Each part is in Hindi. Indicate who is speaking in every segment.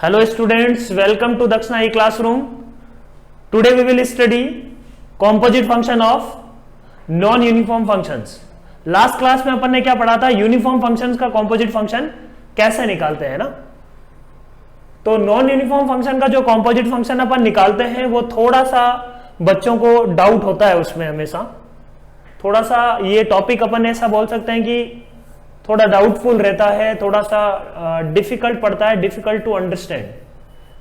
Speaker 1: Hello students, welcome to Dakshina E-Classroom. Today we will study composite function of non-uniform functions. Last class में अपन ने क्या पढ़ा था? यूनिफॉर्म फंक्शंस का कॉम्पोजिट फंक्शन कैसे निकालते हैं ना। तो नॉन यूनिफॉर्म फंक्शन का जो कॉम्पोजिट फंक्शन अपन निकालते हैं वो थोड़ा सा बच्चों को डाउट होता है उसमें हमेशा। थोड़ा सा ये टॉपिक अपन ऐसा बोल सकते हैं कि थोड़ा डाउटफुल रहता है, थोड़ा सा डिफिकल्ट पड़ता है, डिफिकल्ट टू अंडरस्टैंड,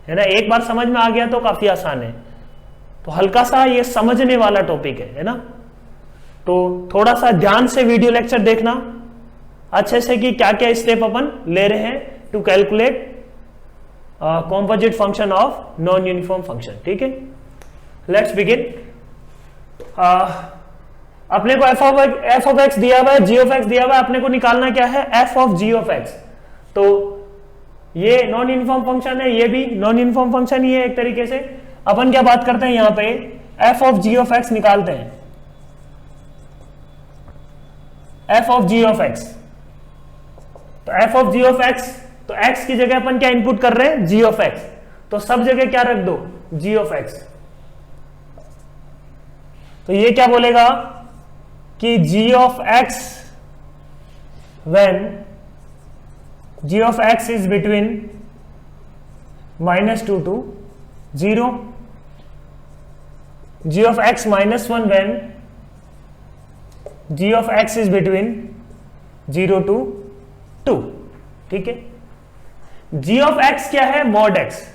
Speaker 1: है ना। एक बार समझ में आ गया तो काफी आसान है। तो हल्का सा ये समझने वाला टॉपिक है ना। तो थोड़ा सा ध्यान से वीडियो लेक्चर देखना अच्छे से कि क्या क्या स्टेप अपन ले रहे हैं to calculate composite function of non uniform function. ठीक है, लेट्स बिगिन। अपने को एफ ऑफ एक्स दिया हुआ है, जी ऑफ एक्स दिया हुआ है, अपने को निकालना क्या है? F of ji of X. तो ये नॉन यूनिफॉर्म फंक्शन है, ये भी नॉन यूनिफॉर्म फंक्शन ही है एक तरीके से। अपन क्या बात करते हैं यहाँ पे? F of ji of X निकालते हैं। F of ji of X, तो F of ji of X, तो एक्स की जगह अपन क्या इनपुट कर रहे हैं? G of X. तो सब जगह क्या रख दो? G of X. तो ये क्या बोलेगा कि g of x when g of x is between -2 to 0, g of x -1 when g of x is between 0 to 2। ठीक है, g of x क्या है? mod x।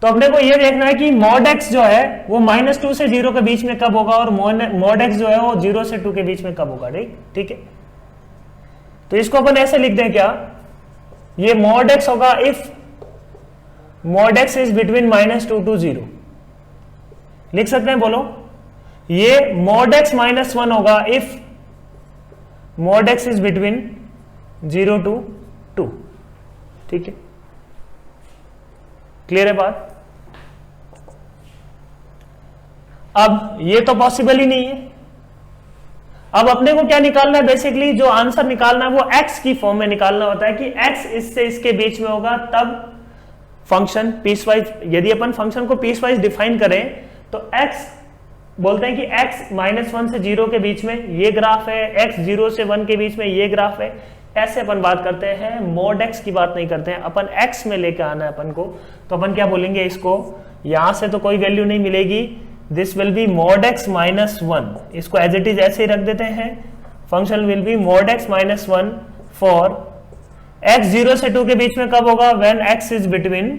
Speaker 1: तो अपने को यह देखना है कि mod x जो है वो -2 से 0 के बीच में कब होगा और mod x जो है वो 0 से 2 के बीच में कब होगा। ठीक है, तो इसको अपन ऐसे लिख दें क्या? ये mod x होगा if mod x is between -2 to 0। लिख सकते हैं, बोलो। ये mod x -1 होगा if mod x is between 0 to 2। ठीक है, क्लियर है बात? अब ये तो पॉसिबल ही नहीं है। अब अपने को क्या निकालना है? बेसिकली जो आंसर निकालना है वो x की फॉर्म में निकालना होता है कि x इससे इसके बीच में होगा तब फंक्शन पीसवाइज। यदि अपन फंक्शन को पीसवाइज डिफाइन करें तो x बोलते हैं कि x -1 से 0 के बीच में ये ग्राफ है, x 0 से 1 के बीच में ये ग्राफ है। ऐसे अपन बात करते हैं, mod x की बात नहीं करते हैं। अपन x में लेके आना है अपन को। तो अपन क्या बोलेंगे इसको? यहां से तो कोई वैल्यू नहीं मिलेगी, this will be mod x -1। इसको एज इट इज ऐसे ही रख देते हैं। Function will be mod x -1 for x 0 से 2 के बीच में कब होगा? When x is between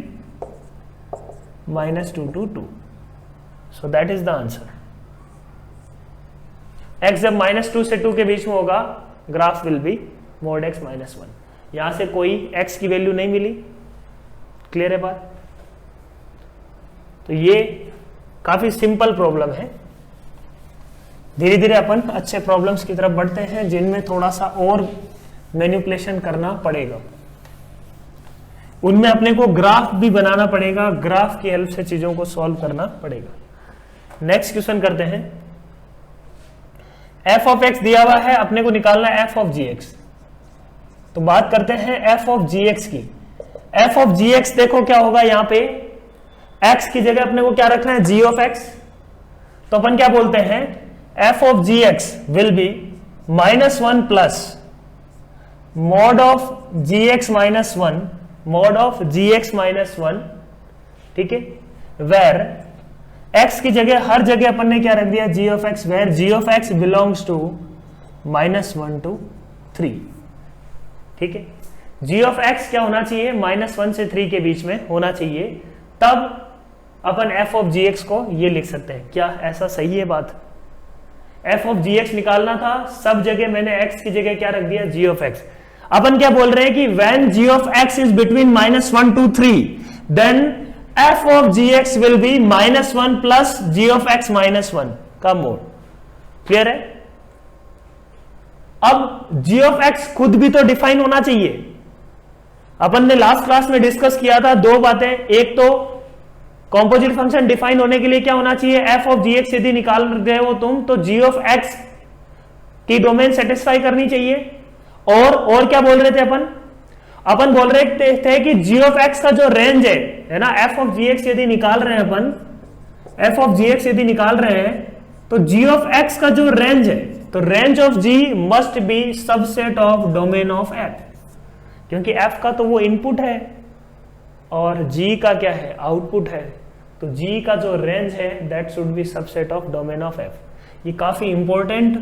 Speaker 1: -2 to 2। So that is the answer. x जब -2 से 2 के बीच में होगा, graph will be mod x -1। यहां से कोई x की वैल्यू नहीं मिली। क्लियर है बात? तो ये काफी सिंपल प्रॉब्लम है। धीरे धीरे अपन अच्छे प्रॉब्लम्स की तरफ बढ़ते हैं जिनमें थोड़ा सा और मैनिपुलेशन करना पड़ेगा। उनमें अपने को ग्राफ भी बनाना पड़ेगा, ग्राफ की हेल्प से चीजों को सॉल्व करना पड़ेगा। नेक्स्ट क्वेश्चन करते हैं। एफ ऑफ एक्स दिया हुआ है, अपने को निकालना है एफ ऑफ जी एक्स। तो बात करते हैं एफ ऑफ जी एक्स की। एफ ऑफ जी एक्स देखो क्या होगा यहां पे? x की जगह अपने को क्या रखना है? g of x। तो अपन क्या बोलते हैं? f of ji X will be -1 plus mod of ji X -1, mod of ji X -1। ठीक है, वेर x की जगह हर जगह अपन ने क्या रख दिया? g of x, where g of x belongs to -1 to 3। ठीक है, g ऑफ x क्या होना चाहिए? -1 से 3 के बीच में होना चाहिए, तब अपन f ऑफ जी एक्स को ये लिख सकते हैं। क्या ऐसा सही है बात? f ऑफ जी एक्स निकालना था, सब जगह मैंने x की जगह क्या रख दिया? g of x। अपन क्या बोल रहे हैं कि when g of x is between -1 to 3 then f of ji X will be -1 plus g of x -1 का मोड। क्लियर है? अब g ऑफ x खुद भी तो डिफाइन होना चाहिए। अपन ने लास्ट क्लास में डिस्कस किया था दो बातें। एक तो कॉम्पोजिट फंक्शन डिफाइन होने के लिए क्या होना चाहिए? एफ ऑफ जी एक्स यदि निकाल गए हो तुम तो जी ऑफ एक्स की डोमेन सेटिस्फाई करनी चाहिए। और क्या बोल रहे थे अपन? अपन बोल रहे थे कि g ऑफ x का जो रेंज है ना, f ऑफ gx यदि निकाल रहे हैं अपन, f ऑफ gx यदि निकाल रहे हैं तो g ऑफ x का जो रेंज है, तो range of g must be subset of domain of f, क्योंकि f का तो वो इनपुट है और g का क्या है, आउटपुट है। तो g का जो रेंज है that should be subset of domain of f। ये काफी इंपॉर्टेंट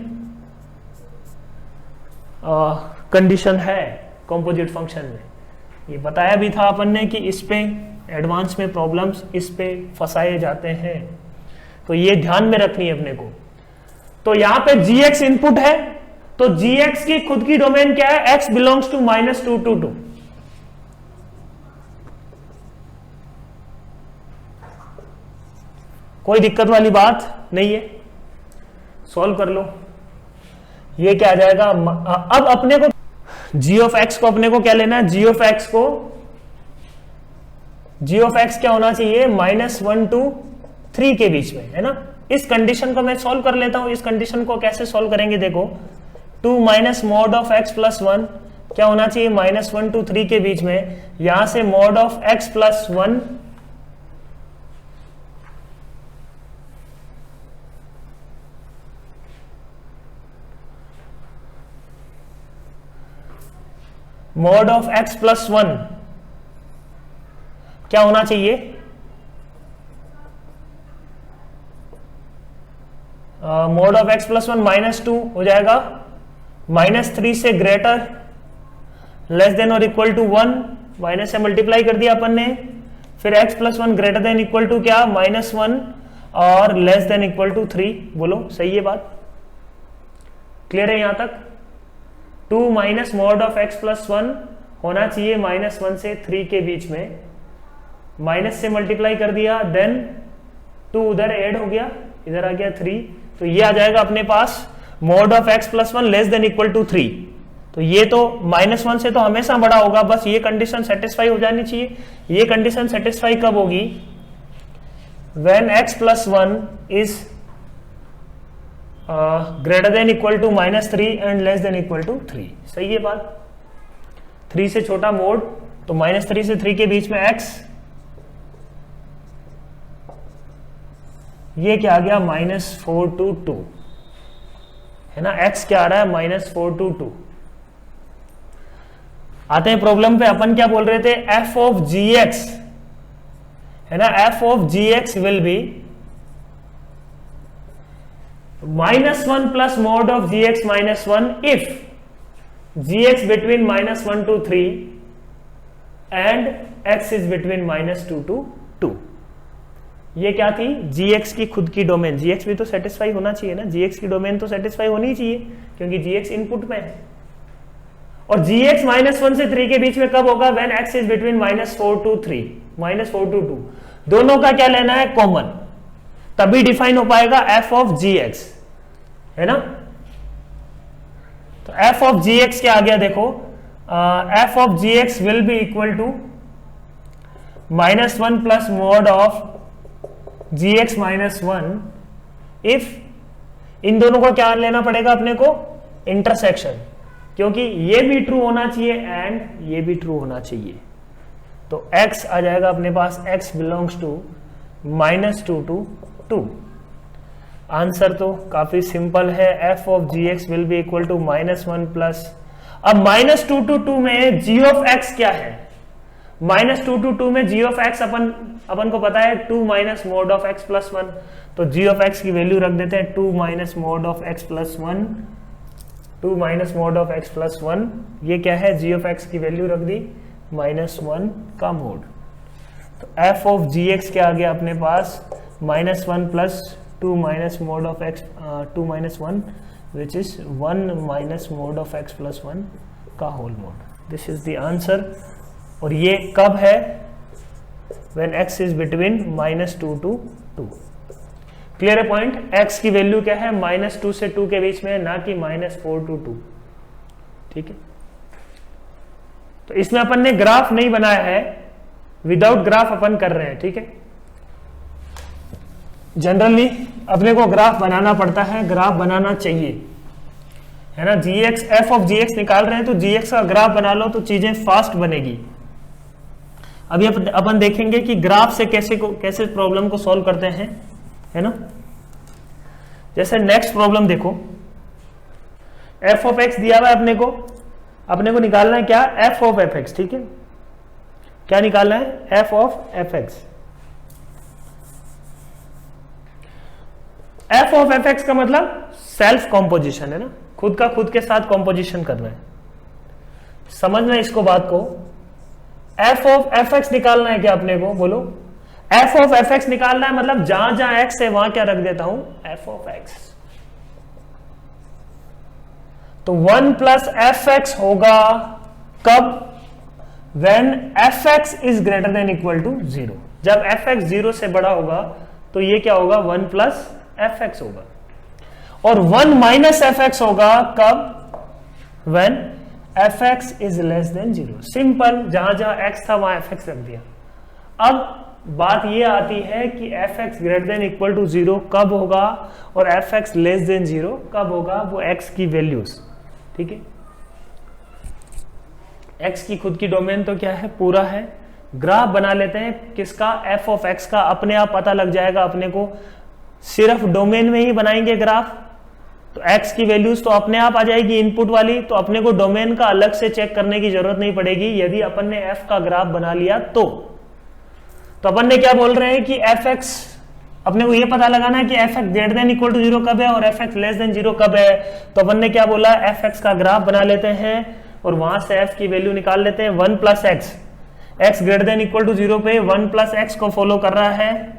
Speaker 1: कंडीशन है कंपोजिट फंक्शन में। ये बताया भी था अपन ने कि इस पे एडवांस में प्रॉब्लम्स इस पे फंसाए जाते हैं, तो ये ध्यान में रखनी है अपने को। तो यहां पे gx इनपुट है, तो gx की खुद की डोमेन क्या है, x बिलोंग्स टू -2 to 2। कोई दिक्कत वाली बात नहीं है, सॉल्व कर लो। ये क्या आ जाएगा, अब अपने को g ऑफ x को अपने को क्या लेना है, g ऑफ x क्या होना चाहिए, -1 to 3 के बीच में, है ना। इस कंडीशन को मैं सॉल्व कर लेता हूं। इस कंडीशन को कैसे सॉल्व करेंगे, देखो 2 minus mod of x plus 1 क्या होना चाहिए, -1 to 3 के बीच में। यहां से mod of x plus 1 mod of x plus 1 क्या होना चाहिए, मॉड ऑफ x प्लस 1 -2 हो जाएगा, -3 से ग्रेटर लेस देन और इक्वल टू 1, माइनस से मल्टीप्लाई कर दिया अपन ने। फिर x plus 1 greater than equal to क्या, -1 और लेस देन इक्वल टू 3। बोलो सही है बात, क्लियर है यहां तक। 2 minus mod of x plus 1 होना चाहिए -1 से 3 के बीच में, माइनस से मल्टीप्लाई कर दिया, देन 2 उधर ऐड हो गया, इधर आ गया 3, तो ये आ जाएगा अपने पास mod of x plus 1 less than equal to 3। तो ये तो -1 से तो हमेशा बड़ा होगा, बस ये कंडीशन सेटिस्फाई हो जानी चाहिए। ये कंडीशन सेटिस्फाई कब होगी, when x plus 1 is greater than equal to -3 and less than equal to 3। सही है बात, 3 से छोटा मोड, तो -3 से 3 के बीच में x, ये क्या आ गया, -4 to 2, है ना। x क्या आ रहा है, -4 to 2। आते हैं प्रॉब्लम पे, अपन क्या बोल रहे थे, f ऑफ gx, है ना, f of gx will be -1 plus mod of gx -1 if gx between -1 to 3 and x is between -2 to 2। ये क्या थी, gx की खुद की डोमेन, gx भी तो सेटिस्फाई होना चाहिए ना, gx की डोमेन तो सेटिस्फाई होनी चाहिए क्योंकि gx इनपुट में है। और gx -1 से 3 के बीच में कब होगा, when x is between -4 to 3, -4 to 2। दोनों का क्या लेना है, कॉमन, तभी डिफाइन हो पाएगा f ऑफ gx, है ना। तो f ऑफ gx क्या आ गया, देखो f of gx will be equal to -1 plus mod of gx -1 if, इन दोनों को क्या लेना पड़ेगा अपने को, इंटरसेक्शन, क्योंकि ये भी ट्रू होना चाहिए एंड ये भी ट्रू होना चाहिए। तो x आ जाएगा अपने पास, x belongs to -2 to 2। Answer तो काफी सिंपल है, f of gx will be equal to -1 plus, अब -2 to 2 में g ऑफ x क्या है, -2 to 2 में g ऑफ x अपन को पता है 2 minus mod of x plus 1, तो g ऑफ x की वैल्यू रख देते हैं 2 minus mod of x plus 1, 2 minus mod of x plus 1, ये क्या है, g ऑफ x की वैल्यू रख दी -1 का मोड। तो f ऑफ gx क्या आ गया अपने पास, -1 plus 2 minus mod of x, 2 minus 1 which is 1 minus mod of x plus 1 का whole mod. This is the answer. और ये कब है, when x is between -2 to 2। Clear है पॉइंट, x की वैल्यू क्या है, -2 से 2 के बीच में, ना कि -4 to 2। ठीक है, तो इसमें अपन ने ग्राफ नहीं बनाया है, विदाउट ग्राफ अपन कर रहे हैं। ठीक है, जनरली अपने को ग्राफ बनाना पड़ता है, ग्राफ बनाना चाहिए, है ना, gx f ऑफ gx निकाल रहे हैं तो gx का ग्राफ बना लो तो चीजें फास्ट बनेगी। अभी अपन देखेंगे कि ग्राफ से कैसे प्रॉब्लम को सॉल्व करते हैं, है ना। जैसे नेक्स्ट प्रॉब्लम देखो, f ऑफ x दिया हुआ है अपने को निकालना है क्या, f ऑफ fx, ठीक है। क्या निकालना है, f of fx। f of fx का मतलब सेल्फ कॉम्पोजिशन है ना, खुद के साथ कॉम्पोजिशन करना है। समझना इसको बात को, f ऑफ fx निकालना है क्या अपने को, बोलो f ऑफ fx निकालना है, मतलब जहां जहां x है वहां क्या रख देता हूं, f ऑफ x। तो 1 प्लस fx होगा कब, when fx is greater than equal to 0। जब fx 0 से बड़ा होगा तो ये क्या होगा, 1 प्लस fx होगा। और 1 माइनस fx होगा कब, when fx is less than 0। Simple, जहां जहां x था वहां fx रख दिया। अब बात ये आती है कि fx greater than equal to 0 कब होगा और fx लेस देन 0 कब होगा, वो x की वैल्यूज, ठीक है। x की खुद की डोमेन तो क्या है, पूरा है। ग्राफ बना लेते हैं किसका, f ऑफ x का, अपने आप पता लग जाएगा अपने को, सिर्फ डोमेन में ही बनाएंगे ग्राफ तो x की वैल्यूज तो अपने आप आ जाएगी इनपुट वाली, तो अपने को डोमेन का अलग से चेक करने की जरूरत नहीं पड़ेगी यदि अपन ने f का ग्राफ बना लिया तो अपन ने क्या बोल रहे हैं कि fx, अपने को ये पता लगाना है कि fx greater than equal to 0 कब है और fx लेस देन 0 कब है। तो अपन ने क्या बोला, fx का ग्राफ बना लेते हैं और वहां से f की वैल्यू निकाल लेते हैं। 1 plus x greater than equal to 0 पे 1 प्लस x को फॉलो कर रहा है,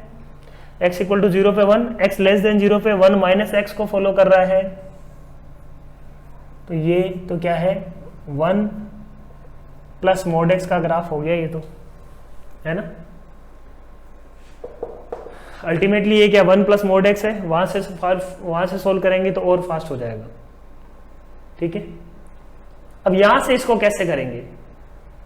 Speaker 1: x इक्वल टू 0 पे 1, x लेस देन 0 पे 1 माइनस x को फॉलो कर रहा है। तो ये तो क्या है, 1 प्लस मोड x का ग्राफ हो गया ये तो, है ना। अल्टीमेटली ये क्या, 1 प्लस मोड x है, वहां से सोल्व करेंगे तो और फास्ट हो जाएगा, ठीक है। अब यहां से इसको कैसे करेंगे,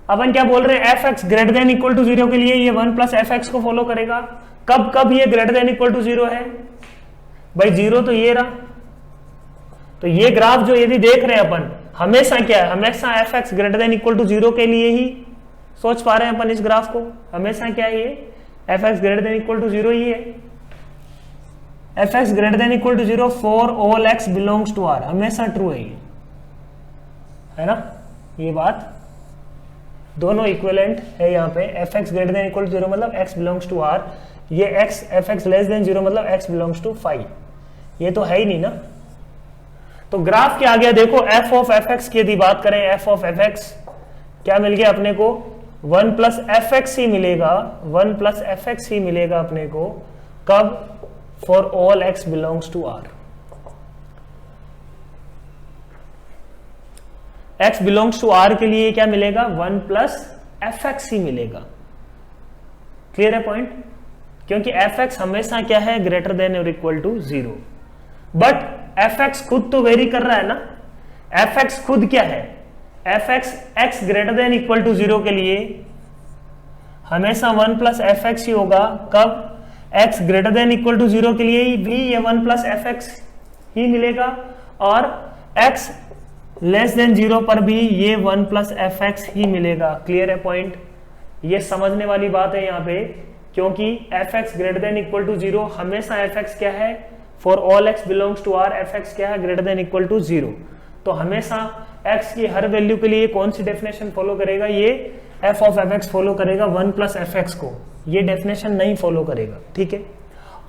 Speaker 1: अपन क्या बोल रहे हैं, fx greater than equal to 0 के लिए ये 1 प्लस fx को फॉलो करेगा। कब ये ग्रेटर देन इक्वल टू 0 है भाई, 0 तो ये रहा। तो ये ग्राफ जो यदि देख रहे हैं अपन, हमेशा क्या है, हमेशा fx greater than equal to 0 के लिए ही सोच पा रहे हैं अपन इस ग्राफ को। हमेशा क्या है, ये fx greater than equal to 0 ही है। fx greater than equal to 0 all all x belongs to r, हमेशा ट्रू है ये, है ना। ये बात दोनों इक्विवेलेंट है यहाँ पे, fx greater than equal to 0 मतलब x बिलोंग्स टू r, ये fx लेस देन 0 मतलब x बिलोंग्स टू फाई, ये तो है ही नहीं ना। तो ग्राफ क्या आ गया देखो, f ऑफ fx की यदि बात करें, f ऑफ fx क्या मिल गया अपने को, 1 प्लस fx ही मिलेगा, 1 प्लस fx ही मिलेगा अपने को, कब, for all x belongs to r। x belongs to r के लिए क्या मिलेगा, 1 प्लस fx ही मिलेगा। क्लियर है पॉइंट, क्योंकि fx हमेशा क्या है, ग्रेटर देन और इक्वल टू 0। बट fx खुद तो वेरी कर रहा है ना, fx खुद क्या है, fx x greater than equal to 0 के लिए हमेशा 1 प्लस fx ही होगा। कब, x greater than equal to 0 के लिए भी ये 1 प्लस fx ही मिलेगा, और x लेस देन 0 पर भी ये 1 प्लस fx ही मिलेगा। क्लियर है पॉइंट, ये समझने वाली बात है यहाँ पे, क्योंकि fx greater than equal to 0 हमेशा fx क्या है, for all x belongs to r fx क्या है, ग्रेटर देन इक्वल टू 0। तो हमेशा x की हर वैल्यू के लिए कौन सी डेफिनेशन फॉलो करेगा, ये f ऑफ fx फॉलो करेगा, 1 प्लस fx को, ये डेफिनेशन नहीं फॉलो करेगा, ठीक है।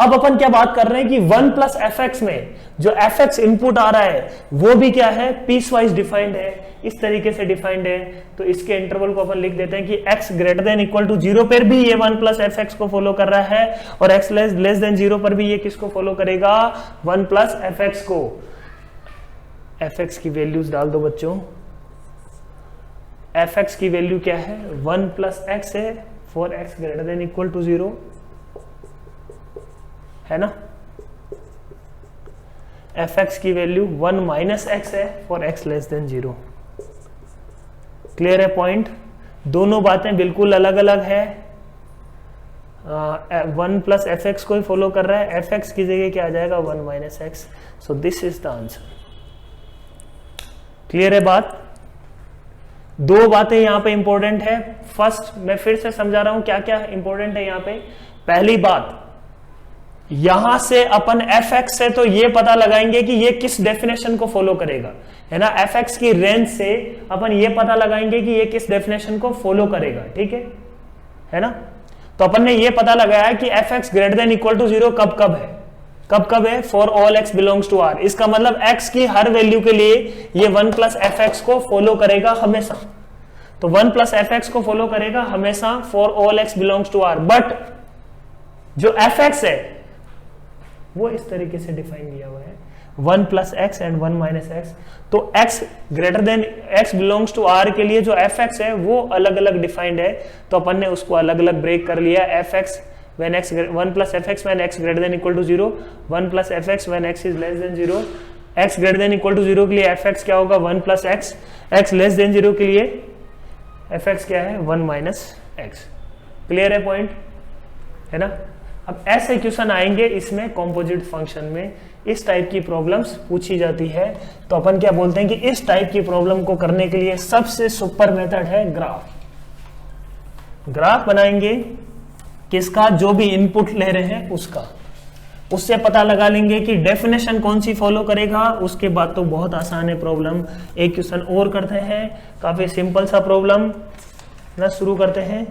Speaker 1: अब अपन क्या बात कर रहे हैं कि 1 प्लस fx में जो fx इनपुट आ रहा है वो भी क्या है, पीस वाइज डिफाइंड है, इस तरीके से डिफाइंड है। तो इसके इंटरवल को अपन लिख देते हैं कि x greater than equal to 0 पर भी ये 1 प्लस fx को फॉलो कर रहा है, और x लेस देन 0 पर भी ये किसको फॉलो करेगा, 1 प्लस fx को। fx की वैल्यूज डाल दो बच्चों, fx की वैल्यू क्या है, 1 प्लस x है, for x greater than equal to 0, है ना। fx की वैल्यू 1 माइनस x है, for x less than 0। Clear है पॉइंट, दोनों बातें बिल्कुल अलग अलग है। 1 प्लस fx को ही फॉलो कर रहा है, fx की जगह क्या आ जाएगा, 1 minus x। So this is the answer. Clear है बात? दो बातें यहां पे इंपॉर्टेंट है। फर्स्ट, मैं फिर से समझा रहा हूं क्या क्या इंपॉर्टेंट है यहां पे। पहली बात, यहां से अपन fx से तो ये पता लगाएंगे कि ये किस डेफिनेशन को फॉलो करेगा, है ना। fx की रेंज से अपन ये पता लगाएंगे कि ये किस डेफिनेशन को फॉलो करेगा, ठीक है ना। तो अपन ने ये पता लगाया कि fx greater than equal to 0 कब कब है, कब है, for all x belongs to r। इसका मतलब x की हर वैल्यू के लिए ये 1 प्लस fx को फॉलो करेगा हमेशा। तो 1 प्लस fx को फॉलो करेगा हमेशा for all x belongs to r। But जो fx है वो इस तरीके से डिफाइन किया हुआ है, 1 plus x and 1 minus x. तो x greater than x belongs to r के लिए जो fx है वो अलग अलग डिफाइंड है। तो अपन ने उसको अलग अलग ब्रेक कर लिया। fx when x 1 plus fx when x greater than equal to 0, 1 plus fx when x is less than 0, x greater than equal to 0 के लिए fx क्या होगा 1 plus x, x less than 0 के लिए fx क्या है 1 minus x। क्लियर है पॉइंट, है ना। अब ऐसे क्वेश्चन आएंगे इसमें कॉम्पोजिट फंक्शन में, इस टाइप की प्रॉब्लम्स पूछी जाती है। तो अपन क्या बोलते हैं कि इस टाइप की प्रॉब्लम को करने के लिए सबसे सुपर मेथड है ग्राफ। ग्राफ बनाएंगे किसका, जो भी इनपुट ले रहे हैं उसका, उससे पता लगा लेंगे कि डेफिनेशन कौन सी फॉलो करेगा। उसके बाद तो बहुत आसान है प्रॉब्लम। एक क्वेश्चन और करते हैं, काफी सिंपल सा प्रॉब्लम ना, शुरू करते हैं।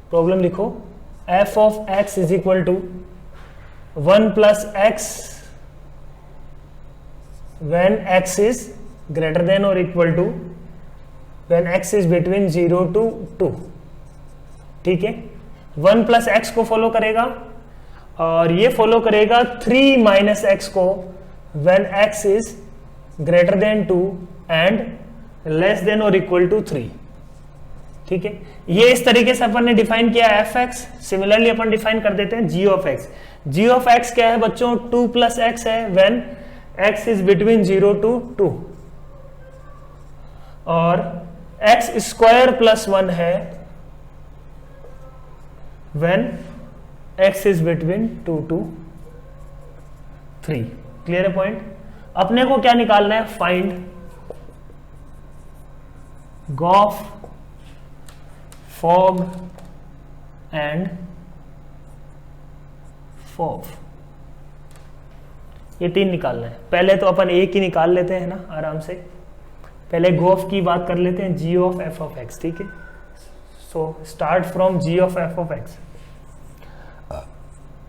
Speaker 1: प्रॉब्लम लिखो, f of x is equal to 1 plus x when x is greater than or equal to when x is between 0 to 2। ठीक है, 1 प्लस एक्स को फॉलो करेगा और ये फॉलो करेगा 3 माइनस एक्स को when x is greater than 2 and less than or equal to 3। ठीक है, ये इस तरीके से अपन ने डिफाइन किया fx। सिमिलरली अपन डिफाइन कर देते हैं g of x। g of x क्या है बच्चों, 2 प्लस एक्स है when x is between 0 to 2, और x स्क्वायर प्लस 1 है when x is between 2 to 3। Clear है पॉइंट। अपने को क्या निकालना है, find gof, fog and fog, ये तीन निकालना है। पहले तो अपन एक ही निकाल लेते हैं ना आराम से। पहले गॉफ की बात कर लेते हैं, g of f of x। ठीक है, so start from g of f of x।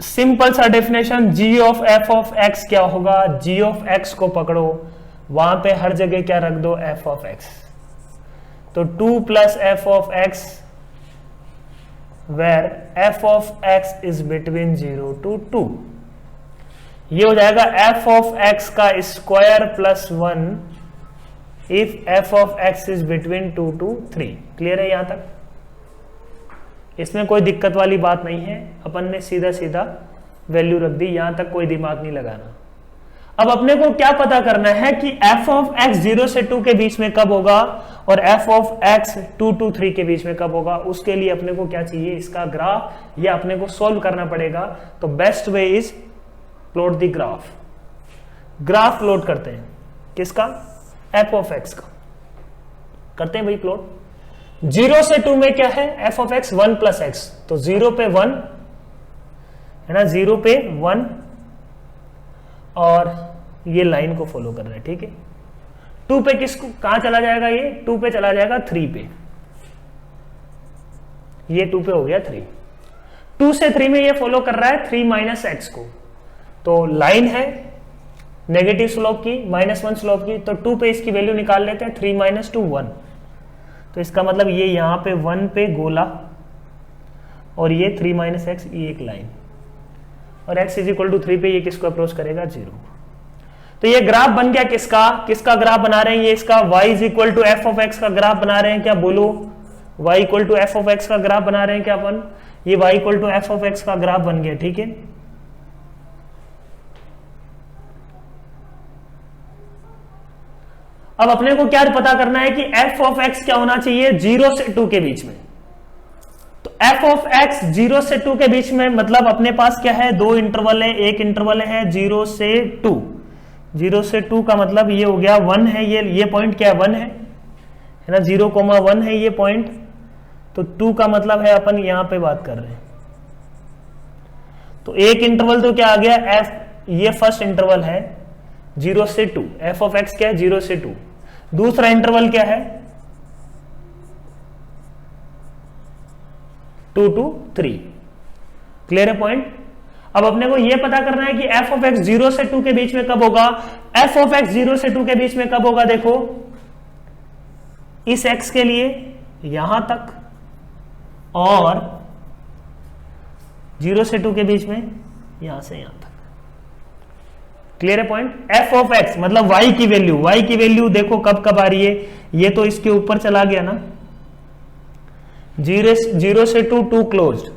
Speaker 1: Simple सा definition, g of f of x क्या होगा, g ऑफ x को पकड़ो, वहां पे हर जगह क्या रख दो, f ऑफ x। तो 2 plus f of x where f of x is between 0 to 2, ये हो जाएगा f of x का square plus 1 if f of x is between 2 to 3। Clear है यहां तक, इसमें कोई दिक्कत वाली बात नहीं है। अपन ने सीधा सीधा वैल्यू रख दी, यहां तक कोई दिमाग नहीं लगाना। अब अपने को क्या पता करना है कि f ऑफ x 0 से 2 के बीच में कब होगा और f ऑफ x 2 to 3 के बीच में कब होगा। उसके लिए अपने को क्या चाहिए, इसका ग्राफ, ये अपने को सॉल्व करना पड़ेगा। तो best way is plot the graph. Graph plot करते हैं किसका, f ऑफ x का करते हैं भाई प्लॉट। 0 से 2 में क्या है, f of x 1 plus x, तो 0 पे 1 है ना, 0 पे 1 और ये लाइन को फॉलो कर रहे हैं। ठीक है, 2 पे किसको, कहां चला जाएगा, ये 2 पे चला जाएगा 3 पे, ये 2 पे हो गया 3। 2 से 3 में ये फॉलो कर रहा है 3 माइनस एक्स को। तो लाइन है नेगेटिव स्लोप की, -1 स्लोप की, तो 2 पे इसकी वैल्यू निकाल लेते हैं, 3 माइनस 2 1। तो इसका मतलब ये यहां पे 1 पे गोला और ये 3 माइनस एक्स, ये एक लाइन, और x इज इक्वल टू 3 पे ये किसको अप्रोच करेगा, 0। तो ये ग्राफ बन गया किसका, किसका ग्राफ बना रहे हैं, ये इसका y is equal to f of x का ग्राफ बना रहे हैं क्या, बोलो y equal to f of x का ग्राफ बना रहे हैं क्या अपन, ये y equal to f of x का ग्राफ बन गया। ठीक है, अब अपने को क्या पता करना है कि f ऑफ x क्या होना चाहिए, 0 से 2 के बीच में। तो एफ ऑफ एक्स 0 से 2 के बीच में, मतलब अपने पास क्या है, दो इंटरवल है, एक इंटरवल है 0 से 2, 0 से 2 का मतलब ये हो गया 1 है, ये पॉइंट क्या है, 1 है ना, 0,1 है ये पॉइंट, तो 2 का मतलब है अपन यहां पे बात कर रहे हैं। तो एक इंटरवल तो क्या आ गया एफ, ये फर्स्ट इंटरवल है 0 से 2, एफ ऑफ एक्स क्या है 0 से 2। दूसरा इंटरवल क्या है 2 to 3। क्लियर है पॉइंट। अब अपने को यह पता करना है कि एफ ऑफ एक्स 0 से 2 के बीच में कब होगा। एफ ऑफ एक्स 0 से 2 के बीच में कब होगा, देखो इस एक्स के लिए यहां तक और 0 से 2 के बीच में यहां से यहां तक। क्लियर है पॉइंट। एफ ऑफ एक्स मतलब y की वैल्यू देखो कब कब आ रही है, ये तो इसके ऊपर चला गया ना, 0 से 2 क्लोज्ड,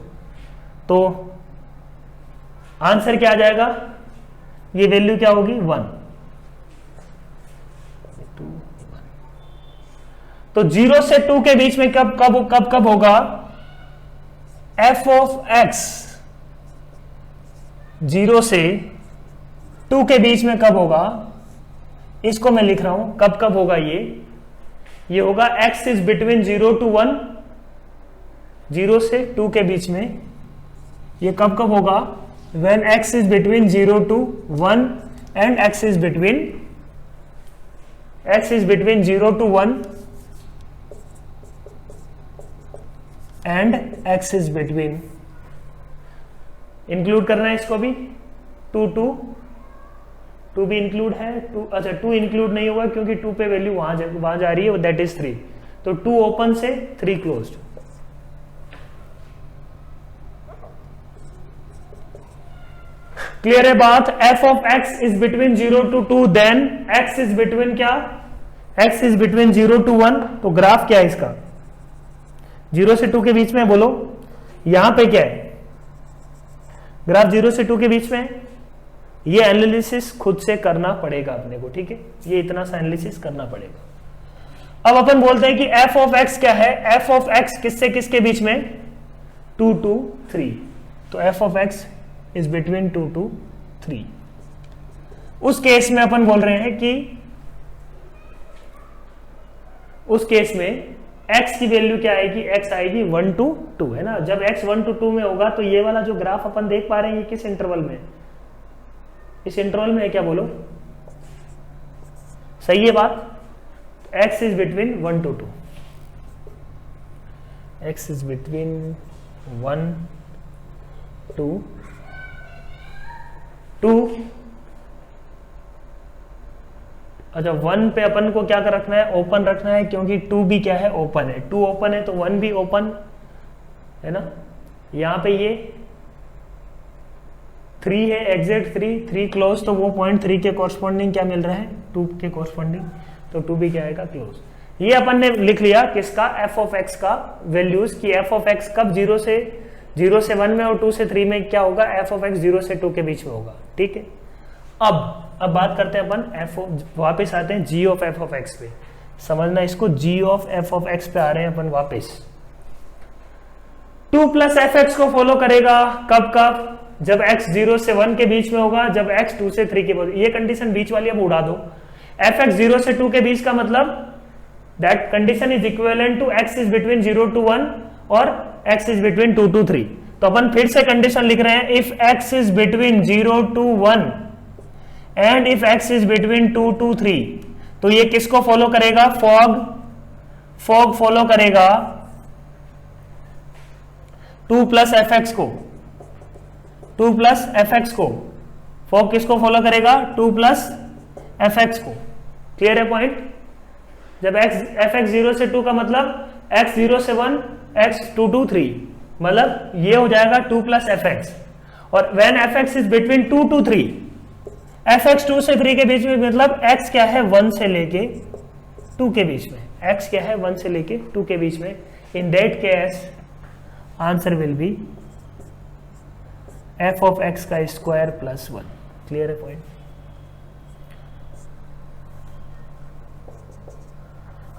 Speaker 1: तो आंसर क्या आ जाएगा, ये वैल्यू क्या होगी 1। तो 0 से 2 के बीच में कब कब कब कब होगा, एफ ऑफ एक्स 0 से 2 के बीच में कब होगा, इसको मैं लिख रहा हूं कब कब होगा, ये होगा x इज बिटवीन 0 to 1, 0 से 2 के बीच में, ये कब कब होगा, when x is between 0 to 1 and x is between 0 to 1 and x is between, include करना है इसको भी, 2 भी इंक्लूड है, 2 अच्छा 2 इंक्लूड नहीं होगा क्योंकि 2 पे वैल्यू वहां जा रही है, दैट इज 3, तो 2 ओपन से 3 क्लोज्ड। क्लियर है बात। f of x is between 0 to 2, then x is between क्या, x इज बिटवीन 0 to 1, तो ग्राफ क्या है इसका 0 से 2 के बीच में, बोलो यहां पे क्या है ग्राफ 0 से 2 के बीच में, ये एनालिसिस खुद से करना पड़ेगा अपने को, ठीक है, ये इतना सा एनालिसिस करना पड़ेगा। अब अपन बोलते हैं कि f ऑफ x क्या है, f ऑफ x किससे किसके बीच में, 2 to 3, तो f of x is between 2 to 3। उस केस में अपन बोल रहे हैं कि उस केस में x की वैल्यू क्या आएगी, x आएगी 1 to 2, है ना। जब x 1 to 2 में होगा तो ये वाला जो ग्राफ अपन देख पा रहे हैं ये किस इंटरवल में, इस इंटरवल में है क्या, बोलो सही है बात। x is between 1 to 2, x is between 1 to 2। अच्छा 1 पे अपन को क्या कर रखना है, ओपन रखना है, क्योंकि 2 भी क्या है ओपन है, 2 ओपन है तो 1 भी ओपन है ना। यहां पे ये 3 है, एग्जैक्ट 3 क्लोज, तो वो पॉइंट 3 के कॉरस्पॉन्डिंग क्या मिल रहा है, 2 के कॉरस्पॉन्डिंग, तो 2 भी क्या आएगा क्लोज। ये अपन ने लिख लिया किसका, एफ ऑफ एक्स का वैल्यूज, की एफ ऑफ एक्स कब 0 से 1 में और 2 से 3 में क्या होगा, एफ ऑफ एक्स 0 से 2 के बीच में होगा, ठीक है। अब बात करते हैं अपन एफ वापस आते हैं G of F of x पे, समझना इसको, जी ऑफ एफ ऑफ एक्स पे आ रहे हैं अपन वापस। 2 प्लस एफ एक्स को फॉलो करेगा कब, जब x 0 से 1 के बीच में होगा, जब x 2 से 3 के बीच, ये कंडीशन बीच वाली अब उड़ा दो। एफ एक्स 0 से 2 के बीच का मतलब that condition is equivalent to x is between 0 to 1 और x इज बिटवीन 2 to 3। तो अपन फिर से कंडीशन लिख रहे हैं, if x is between 0 to 1 and if x is between 2 to 3, तो ये किसको फॉलो करेगा, फॉग फॉलो करेगा 2 प्लस एफ एक्स को, 2 प्लस एफ एक्स को, फॉग किसको फॉलो करेगा, 2 प्लस एफ एक्स को। क्लियर है पॉइंट। जब एफ एक्स 0 से 2 का मतलब x 0 से 1, x 2 to 3, मतलब ये हो जाएगा 2 प्लस एफ एक्स। और when F x is between 2 to 3, F x 2 से 3 के बीच में, मतलब x क्या है 1 से लेके 2 के बीच में, x क्या है 1 से लेके 2 के बीच में, in that case answer will B F of x का स्क्वायर प्लस 1। क्लियर है पॉइंट।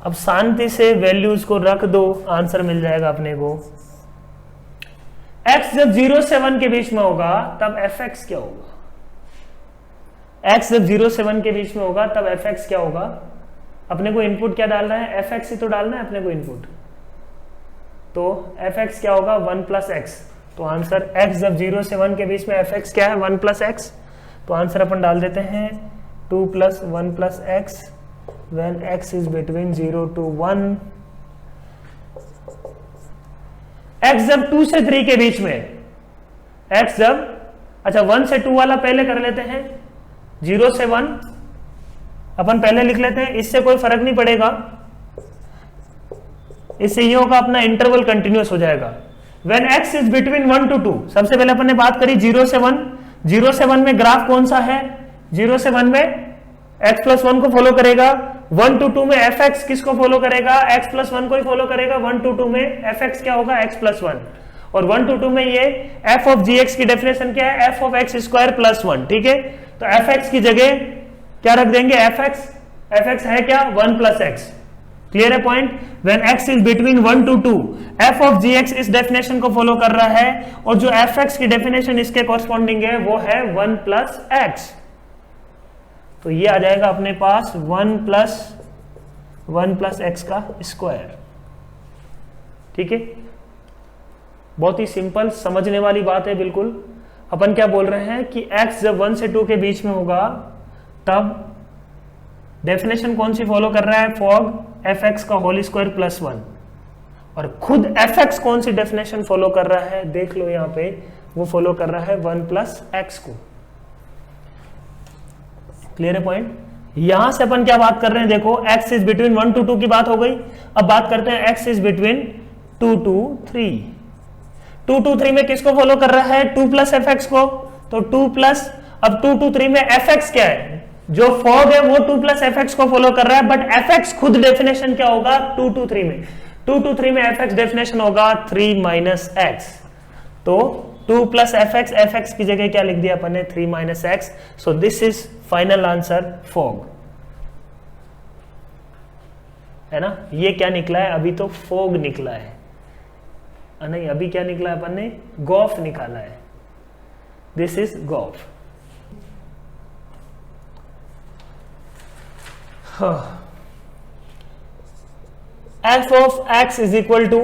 Speaker 1: अब शांति से वैल्यूज को रख दो, आंसर मिल जाएगा अपने को x जब 0 से 1 के बीच में होगा तब fx क्या होगा? x जब 0 से 1 के बीच में होगा तब fx क्या होगा? अपने को इनपुट क्या डालना है? fx ही तो डालना है अपने को इनपुट, तो fx क्या होगा? 1 प्लस एक्स। तो आंसर x जब 0 से 1 के बीच में fx क्या है? 1 प्लस एक्स। तो आंसर अपन डाल देते हैं 2 plus 1 plus x when x is between 0 to 1। x जब 2 से 3 के बीच में, x जब, अच्छा 1 से 2 वाला पहले कर लेते हैं, 0 से 1 अपन पहले लिख लेते हैं, इससे कोई फर्क नहीं पड़ेगा, इससे ये होगा अपना इंटरवल कंटिन्यूअस हो जाएगा। When x is between 1 to 2, सबसे पहले अपन ने बात करी 0 से 1, 0 से 1 में ग्राफ कौन सा है? 0 से 1 में x प्लस 1 को फॉलो करेगा, 1 to 2 में fx किसको फॉलो करेगा? x प्लस 1 को ही फॉलो करेगा। 1 to 2 में fx क्या होगा? x plus 1। और 1 to 2 में ये f ऑफ gx की डेफिनेशन क्या है? f of x square plus 1। ठीक है, तो fx की जगह क्या रख देंगे? fx है क्या? 1 प्लस एक्स। क्लियर है point? When x is between 1 to 2, f of gx इस डेफिनेशन को फॉलो कर रहा है, और जो fx की डेफिनेशन इसके कॉरस्पॉन्डिंग है वो है 1 प्लस एक्स। तो ये आ जाएगा अपने पास 1 प्लस एक्स का स्क्वायर। ठीक है, बहुत ही सिंपल समझने वाली बात है बिल्कुल। अपन क्या बोल रहे हैं कि x जब 1 से 2 के बीच में होगा तब डेफिनेशन कौन सी फॉलो कर रहा है? फॉग fx का होल स्क्वायर प्लस 1। और खुद fx कौन सी डेफिनेशन फॉलो कर रहा है? देख लो यहाँ पे, वो फॉलो कर रहा है 1 प्लस एक्स को। क्लियर है पॉइंट? यहां से अपन क्या बात कर रहे हैं? देखो x इज बिटवीन 1 to 2 की बात हो गई। अब बात करते हैं x is between 2 to 3। 2 to 3 में किसको फॉलो कर रहा है? 2 प्लस fx को। तो 2 प्लस, अब 2 to 3 में fx क्या है? जो फॉग है वो 2 प्लस fx को फॉलो कर रहा है, बट fx खुद डेफिनेशन क्या होगा? 2 to 3 में, 2 to 3 में fx डेफिनेशन होगा 3 माइनस एक्स। तो 2 प्लस fx की जगह क्या लिख दिया अपन ने? 3 minus x. So this is final answer fog, है ना? ये क्या निकला है? अभी तो फॉग निकला है, नहीं अभी क्या निकला है? अपन ने गॉफ निकाला है। This is gof. f of x is equal to,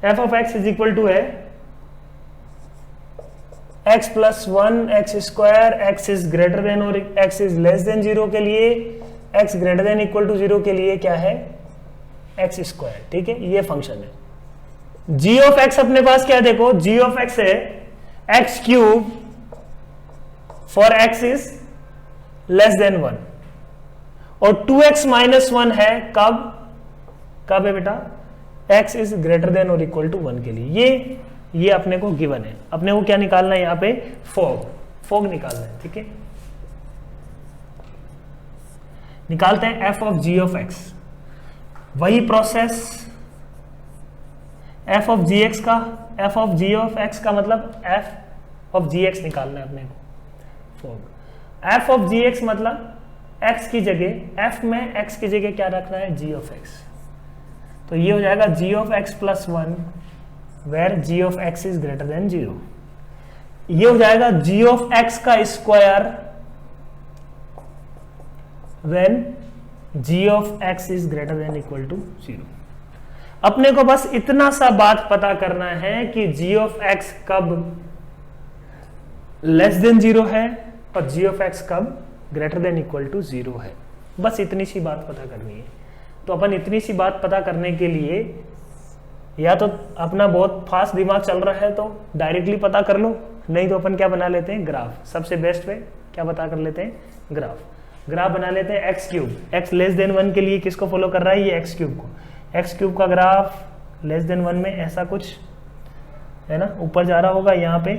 Speaker 1: f of x is equal to है x plus 1 x square, x is greater than और x इज लेस देन 0 के लिए, x greater than equal to 0 के लिए क्या है? x square. ठीक है, ये फंक्शन है। g ऑफ x अपने पास क्या है? देखो g ऑफ x है x cube for x is less than 1, और 2x माइनस 1 है कब है बेटा? x इज ग्रेटर देन और इक्वल टू 1 के लिए। ये अपने को गिवन है। अपने को क्या निकालना है यहाँ पे? फॉग निकालना है। ठीक है, निकालते हैं f of g of x। वही प्रोसेस f ऑफ gx का, f of g of x का मतलब f ऑफ gx निकालना है अपने को। फॉग f ऑफ gx मतलब x की जगह, f में x की जगह क्या रखना है? g of x। तो ये हो जाएगा g of x plus 1 where g of x is greater than 0। ये हो जाएगा g ऑफ x का square when g of x is greater than equal to 0। अपने को बस इतना सा बात पता करना है कि g ऑफ x कब लेस देन 0 है और g ऑफ x कब ग्रेटर देन इक्वल टू 0 है। बस इतनी सी बात पता करनी है। तो अपन इतनी सी बात पता करने के लिए या तो अपना बहुत फास्ट दिमाग चल रहा है तो डायरेक्टली पता कर लो, नहीं तो अपन क्या बना लेते हैं? ग्राफ। सबसे बेस्ट वे क्या पता कर लेते हैं? ग्राफ बना लेते हैं। X cube, x less than 1 के लिए किसको फॉलो कर रहा है? ये एक्स क्यूब को। एक्स क्यूब का ग्राफ लेस देन 1 में ऐसा कुछ है ना, ऊपर जा रहा होगा। यहाँ पे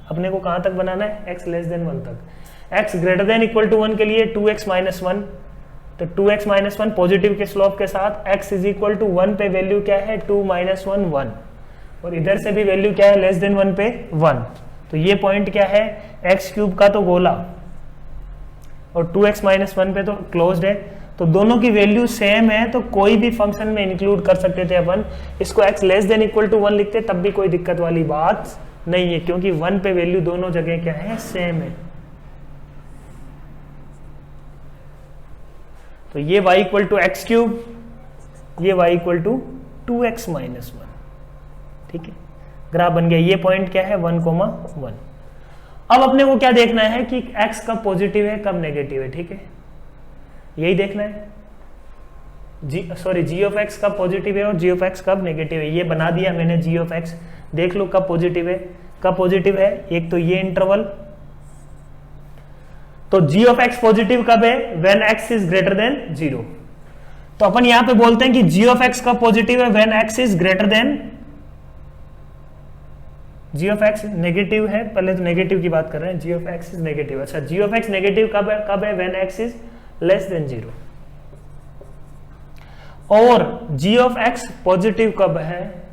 Speaker 1: अपने को कहाँ तक बनाना है? एक्स लेस देन 1 तक। x greater than equal to 1 के लिए 2x माइनस 1, तो 2x माइनस 1 पॉजिटिव के स्लोप के साथ x इज इक्वल टू 1 पे वैल्यू क्या है? 2 माइनस 1 1, और इधर से भी वैल्यू क्या है? लेस देन 1 पे 1। तो ये पॉइंट क्या है? x क्यूब का तो गोला, और 2x माइनस 1 पे तो क्लोज्ड है। तो दोनों की वैल्यू सेम है, तो कोई भी फंक्शन में इंक्लूड कर सकते थे अपन। इसको x less than equal to 1 लिखते तब भी कोई दिक्कत वाली बात नहीं है, क्योंकि 1 पे वैल्यू दोनों जगह क्या है, सेम है। तो ये y equal to x cube, ये y equal to 2x minus 1, ठीक है। ग्राफ बन गया। ये पॉइंट क्या है, 1,1। अब अपने को क्या देखना है कि x कब पॉजिटिव है कब नेगेटिव है, ठीक है, यही देखना है। g ऑफ x कब पॉजिटिव है और g ऑफ x कब नेगेटिव है, ये बना दिया मैंने। g ऑफ x देख लो कब पॉजिटिव है, कब पॉजिटिव है। एक तो ये इंटरवल, तो g ऑफ x पॉजिटिव कब है, when x is greater than 0। तो अपन यहां पे बोलते हैं कि g ऑफ x कब पॉजिटिव है, when x is greater then, g of x negative है, पहले तो नेगेटिव की बात कर रहे हैं, g of x is negative. अच्छा, g ऑफ x नेगेटिव कब है, when x is less than 0। और g ऑफ x पॉजिटिव कब है,